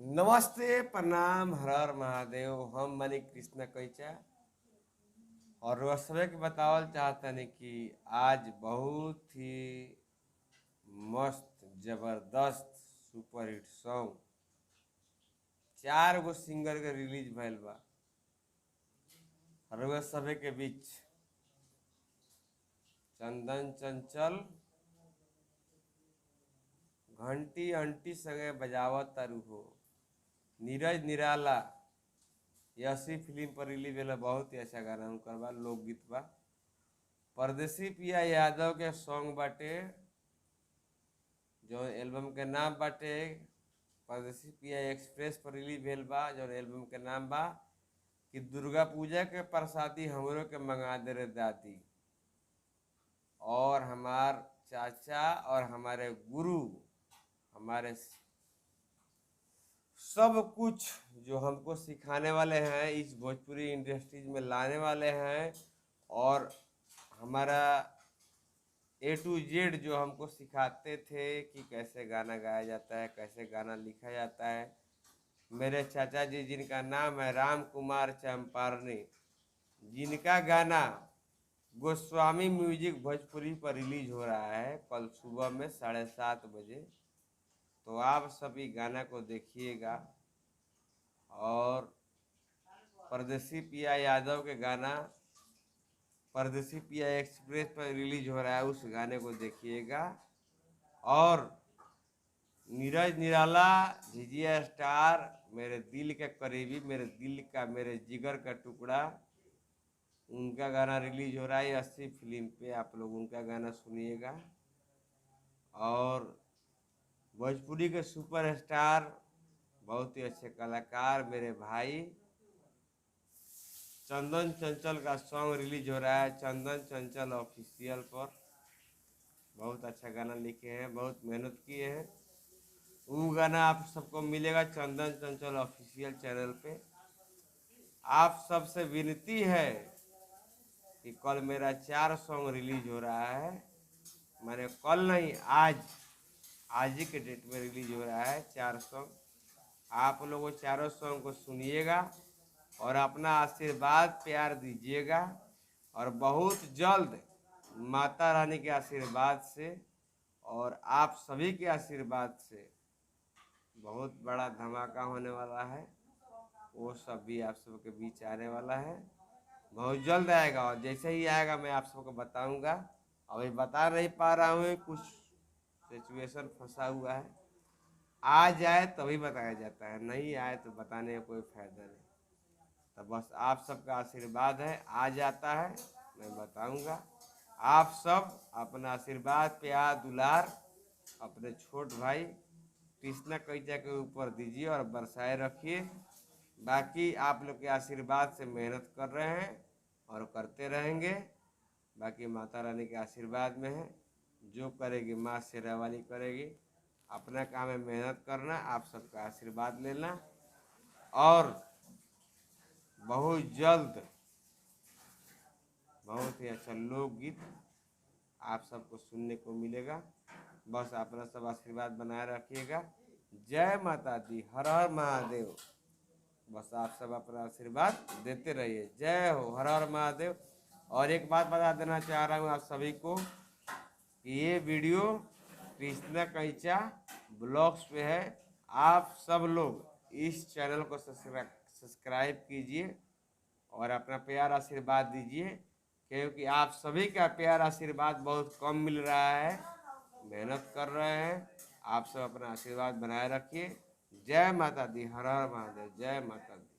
नमस्ते, प्रणाम, हर हर महादेव। हम मनी कृष्ण कैचा और वह सभी के बतावल चाहतनी कि आज बहुत ही मस्त जबरदस्त सुपरहिट सॉन्ग 4 गो सिंगर के रिलीज भइल बा और वह सभी के बीच चंदन चंचल घंटी अंटी संगे बजावत तारू हो। नीरज निराला यसी फिल्म पर रिलीज भेल, बहुत ही अच्छा गाना उनकर बा, लोकगीत बा। परदेसी पिया यादव के सॉन्ग बाटे, जो एल्बम के नाम बाटे परदेसी पिया एक्सप्रेस पर रिलीज भेल बा। जो एल्बम के नाम बा कि दुर्गा पूजा के प्रसादी हमरो के मंगा दे रे दादी। और हमार चाचा और हमारे गुरु, हमारे सब कुछ जो हमको सिखाने वाले हैं, इस भोजपुरी इंडस्ट्रीज में लाने वाले हैं, और हमारा A to Z जो हमको सिखाते थे कि कैसे गाना गाया जाता है, कैसे गाना लिखा जाता है। मेरे चाचा जी जिनका नाम है राम कुमार चंपारनी, जिनका गाना गोस्वामी म्यूजिक भोजपुरी पर रिलीज हो रहा है कल सुबह में 7:30 बजे। तो आप सभी गाना को देखिएगा। और परदेसी पिया यादव के गाना परदेसी पिया एक्सप्रेस पर रिलीज हो रहा है, उस गाने को देखिएगा। और नीरज निराला, झिझिया स्टार, मेरे दिल के करीबी, मेरे दिल का, मेरे जिगर का टुकड़ा, उनका गाना रिलीज हो रहा है 80 फिल्म पे। आप लोग उनका गाना सुनिएगा। और भोजपुरी के सुपरस्टार, बहुत ही अच्छे कलाकार, मेरे भाई चंदन चंचल का सॉन्ग रिलीज हो रहा है चंदन चंचल ऑफिशियल पर। बहुत अच्छा गाना लिखे हैं, बहुत मेहनत किए हैं। वो गाना आप सबको मिलेगा चंदन चंचल ऑफिशियल चैनल पे। आप सबसे विनती है कि कल मेरा 4 सॉन्ग रिलीज हो रहा है, मैंने कल नहीं, आज ही के डेट में रिलीज हो रहा है 4 सॉन्ग। आप लोगों चारों सॉन्ग को सुनिएगा और अपना आशीर्वाद प्यार दीजिएगा। और बहुत जल्द माता रानी के आशीर्वाद से और आप सभी के आशीर्वाद से बहुत बड़ा धमाका होने वाला है। वो सब भी आप सबके बीच आने वाला है, बहुत जल्द आएगा। और जैसे ही आएगा मैं आप सबको बताऊंगा। अभी बता नहीं पा रहा हूँ, कुछ सिचुएशन फंसा हुआ है। आ जाए तभी बताया जाता है, नहीं आए तो बताने का कोई फायदा नहीं। तो बस आप सबका आशीर्वाद है, आ जाता है मैं बताऊंगा। आप सब अपना आशीर्वाद प्यार दुलार अपने छोट भाई कृष्णा कैचा के ऊपर दीजिए और बरसाए रखिए। बाकी आप लोग के आशीर्वाद से मेहनत कर रहे हैं और करते रहेंगे। बाकी माता रानी के आशीर्वाद में है, जो करेगी माँ शेरा वाली करेगी। अपना काम में मेहनत करना, आप सबका आशीर्वाद लेना। और बहुत जल्द बहुत ही अच्छा लोकगीत आप सबको सुनने को मिलेगा। बस अपना सब आशीर्वाद बनाए रखिएगा। जय माता दी, हर हर महादेव। बस आप सब अपना आशीर्वाद देते रहिए। जय हो, हर हर महादेव। और एक बात बता देना चाह रहा हूँ आप सभी को कि ये वीडियो कृष्णा कैचा ब्लॉग्स पे है। आप सब लोग इस चैनल को सब्सक्राइब कीजिए और अपना प्यार आशीर्वाद दीजिए, क्योंकि आप सभी का प्यार आशीर्वाद बहुत कम मिल रहा है। मेहनत कर रहे हैं, आप सब अपना आशीर्वाद बनाए रखिए। जय माता दी, हर हर महादेव। जय माता दी।